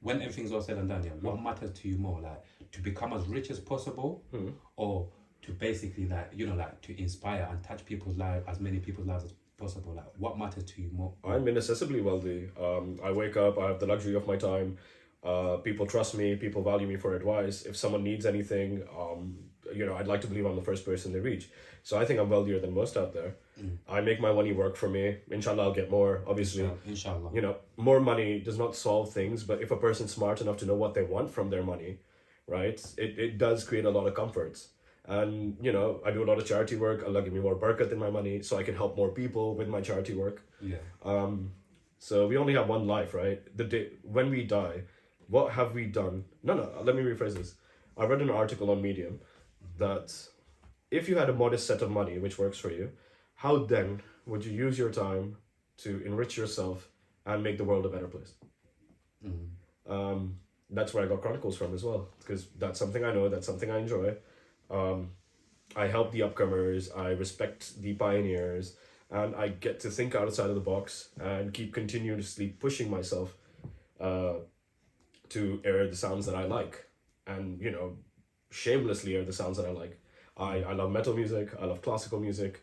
when everything's all said and done, yeah, what matters to you more, like to become as rich as possible, or to basically like to inspire and touch people's lives, as many people's lives as possible? Like, what matters to you more? I'm inaccessibly wealthy. I wake up, I have the luxury of my time. People trust me, people value me for advice. If someone needs anything, I'd like to believe I'm the first person they reach. So I think I'm wealthier than most out there. I make my money work for me. Inshallah, I'll get more, obviously. Inshallah. More money does not solve things, but if a person's smart enough to know what they want from their money, right, it does create a lot of comforts. And, I do a lot of charity work. Allah give me more barakat in my money so I can help more people with my charity work. Yeah. So we only have one life, right? The day when we die, what have we done? No, let me rephrase this. I read an article on Medium that if you had a modest set of money, which works for you, how then would you use your time to enrich yourself and make the world a better place? That's where I got Chronicles from as well, because that's something I know, that's something I enjoy. I help the upcomers, I respect the pioneers, and I get to think outside of the box and keep continuously pushing myself to air the sounds that I like, and shamelessly air the sounds that I like. I love metal music, I love classical music.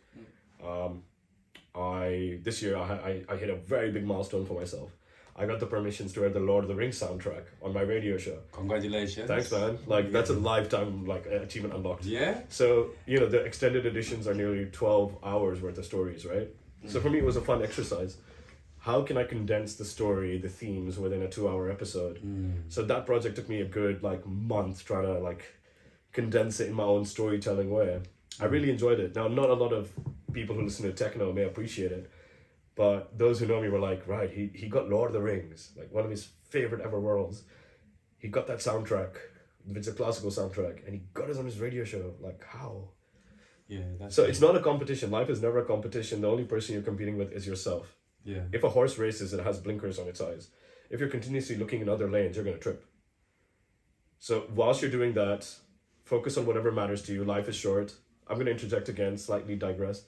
This year I hit a very big milestone for myself. I got the permissions to air the Lord of the Rings soundtrack on my radio show. Congratulations. Thanks, man. That's a lifetime achievement unlocked. Yeah. So, the extended editions are nearly 12 hours worth of stories, right? So for me, it was a fun exercise. How can I condense the story, the themes within a 2-hour episode? So that project took me a good month trying to condense it in my own storytelling way. I really enjoyed it. Now, not a lot of people who listen to techno may appreciate it, but those who know me were like, right, he got Lord of the Rings, one of his favorite ever worlds. He got that soundtrack, it's a classical soundtrack, and he got it on his radio show. How? Yeah. So it's not a competition. Life is never a competition. The only person you're competing with is yourself. Yeah. If a horse races, it has blinkers on its eyes. If you're continuously looking in other lanes, you're going to trip. So whilst you're doing that, focus on whatever matters to you. Life is short. I'm going to interject again, slightly digress.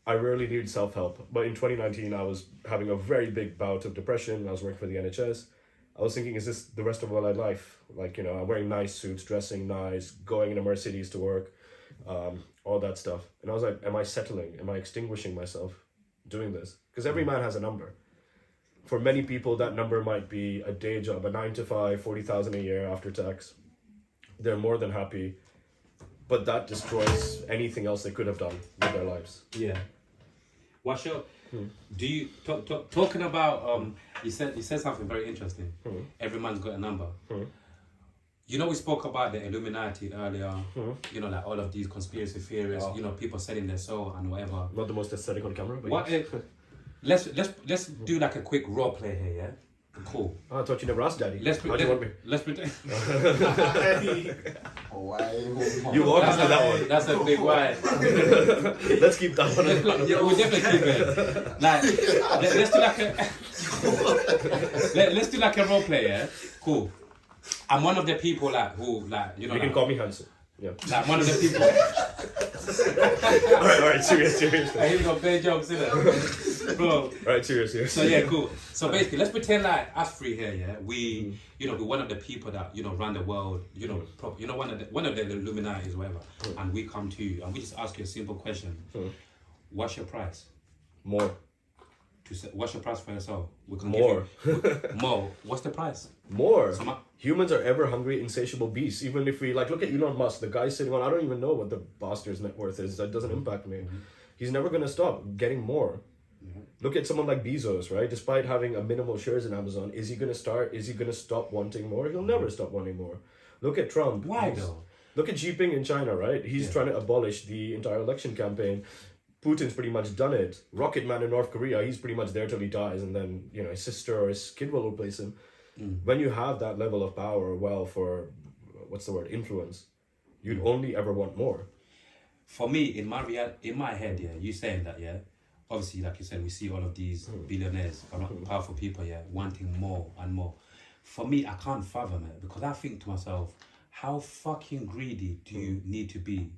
I rarely need self-help, but in 2019, I was having a very big bout of depression. I was working for the NHS. I was thinking, is this the rest of my life? I'm wearing nice suits, dressing nice, going in a Mercedes to work, all that stuff. And I was like, am I settling? Am I extinguishing myself doing this? Because every man has a number. For many people, that number might be a day job, a 9 to 5, 40,000 a year after tax. They're more than happy. But that destroys anything else they could have done with their lives. Yeah. What's your... Do you... talking about... You said something very interesting. Every man's got a number. We spoke about the Illuminati earlier. All of these conspiracy theories. People selling their soul and whatever. Not the most aesthetic on camera, but... What let's do a quick role play here, yeah? Cool. Oh, I thought you never asked Daddy. How do you want me? Let's pretend. You walked us to that one. That's a big why. Let's keep that one. We'll definitely keep it. Let's do a role play, yeah? Cool. I'm one of the people who You can call me Hanson. Yeah. One of the people. Alright, serious. Here we go, bad jokes, innit? Bro. Alright, serious. So yeah, cool. So basically, let's pretend us three here, yeah. We, we're one of the people that run the world. One of the Illuminatis, whatever. And we come to you and we just ask you a simple question. What's your price? More. What's your price for your soul? More. More. What's the price? More. Humans are ever hungry, insatiable beasts. Even if we look at Elon Musk, the guy sitting on, I don't even know what the bastard's net worth is. That doesn't impact me. He's never gonna stop getting more. Look at someone like Bezos, right? Despite having a minimal shares in Amazon, is he gonna stop wanting more? He'll never stop wanting more. Look at Trump. Why though? Look at Xi Jinping in China, right? He's trying to abolish the entire election campaign. Putin's pretty much done it. Rocket Man in North Korea, he's pretty much there till he dies, and then his sister or his kid will replace him. When you have that level of power, wealth, or influence, you'd only ever want more. For me, in my head, yeah, you saying that, yeah. Obviously, like you said, we see all of these billionaires, powerful people, yeah, wanting more and more. For me, I can't fathom it because I think to myself, how fucking greedy do you need to be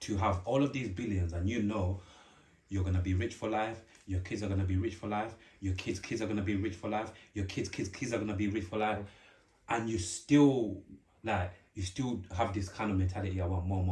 to have all of these billions and you're gonna be rich for life, your kids are gonna be rich for life, your kids are gonna be rich for life, your kids are gonna be rich for life, and you still have this kind of mentality. I want more.